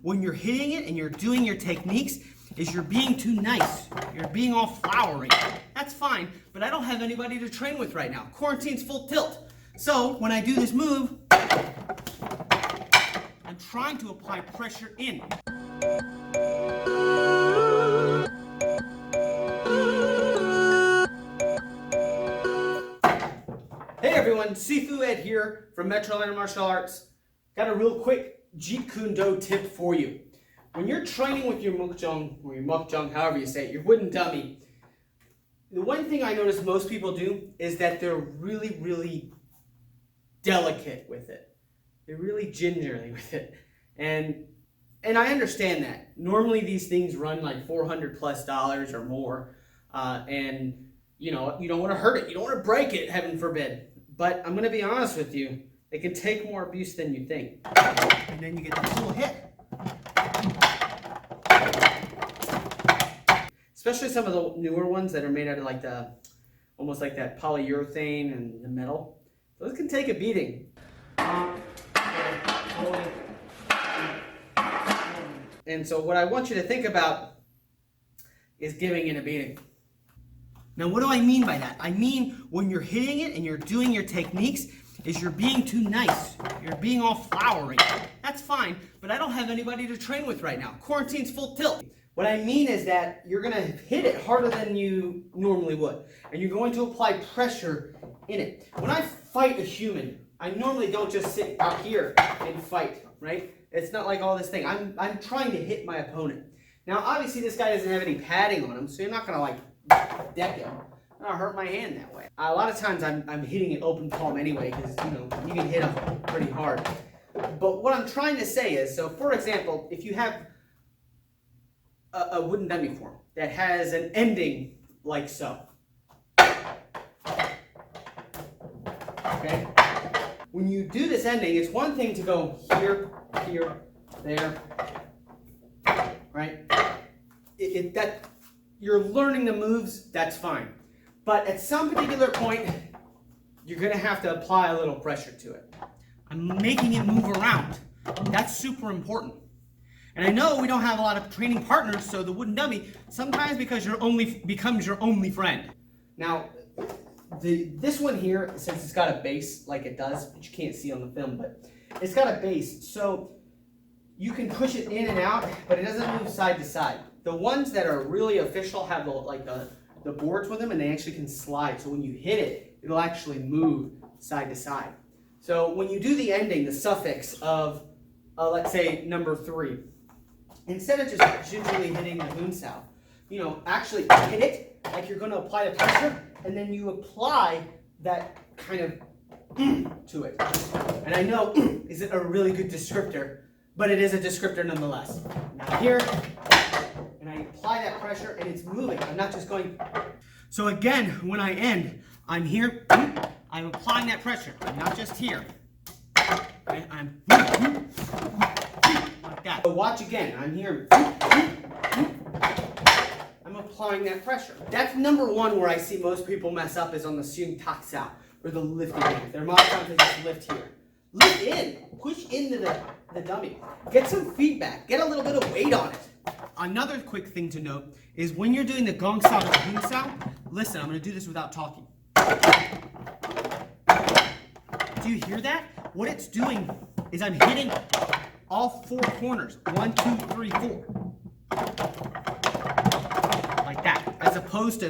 when you're hitting it and you're doing your techniques is you're being too nice. You're being all flowery. That's fine, but I don't have anybody to train with right now. Quarantine's full tilt. So when I do this move, I'm trying to apply pressure in. Hey everyone, Sifu Ed here from Metrolina Martial Arts. Got a real quick Jeet Kune tip for you. When you're training with your Mook Jong, or your Mook Jong, however you say it, your wooden dummy, the one thing I notice most people do is that they're really delicate with it. They're really gingerly with it. And I understand that. Normally these things run like $400+ or more. And you know, you don't want to hurt it. You don't want to break it, heaven forbid. But I'm going to be honest with you. It can take more abuse than you think. And then you get the cool hit. Especially some of the newer ones that are made out of like the, almost like that polyurethane and the metal. Those can take a beating. And so what I want you to think about is giving it a beating. Now, what do I mean by that? I mean, when you're hitting it and you're doing your techniques, is you're being too nice. You're being all flowery. That's fine, but I don't have anybody to train with right now. Quarantine's full tilt. What I mean is that you're gonna hit it harder than you normally would, and you're going to apply pressure in it. When I fight a human, I normally don't just sit out here and fight, right? It's not like all this thing. I'm trying to hit my opponent. Now, obviously, this guy doesn't have any padding on him, so you're not gonna like deck him. I'm gonna hurt my hand that way. A lot of times I'm hitting it open palm anyway, because you know you can hit them pretty hard. But what I'm trying to say is, so for example, if you have a wooden dummy form that has an ending like so, okay? When you do this ending, it's one thing to go here, here, there, right? That you're learning the moves, that's fine. But at some particular point, you're gonna have to apply a little pressure to it. I'm making it move around. That's super important. And I know we don't have a lot of training partners, so the wooden dummy sometimes becomes your only friend. Now, this one here, since it's got a base like it does, which you can't see on the film, but it's got a base, so you can push it in and out, but it doesn't move side to side. The ones that are really official have the boards with them, and they actually can slide. So when you hit it, it'll actually move side to side. So when you do the ending, the suffix of, let's say, number 3, instead of just gingerly hitting the moon sow, you know, actually hit it like you're going to apply the pressure, and then you apply that kind of to it. And I know isn't a really good descriptor, but it is a descriptor nonetheless. Now here, and I apply that pressure, and it's moving. I'm not just going. So again, when I end, I'm here. I'm applying that pressure. I'm not just here. Okay? I'm like that. So watch again. I'm here. I'm applying that pressure. That's number 1 where I see most people mess up is on the Seung Tak Sao, or the lifting in. Their most times they just lift here. Lift in. Push into the dummy. Get some feedback. Get a little bit of weight on it. Another quick thing to note is when you're doing the gong sao to the hoon sao, listen, I'm going to do this without talking. Do you hear that? What it's doing is I'm hitting all 4 corners. 1, 2, 3, 4. Like that. As opposed to,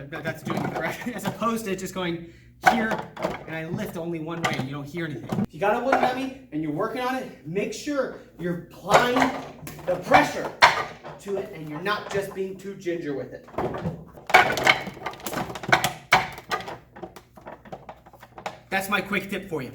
that's doing it correct. As opposed to just going here, and I lift only one way and you don't hear anything. If you got a wooden dummy and you're working on it, make sure you're applying the pressure to it and you're not just being too ginger with it. That's my quick tip for you.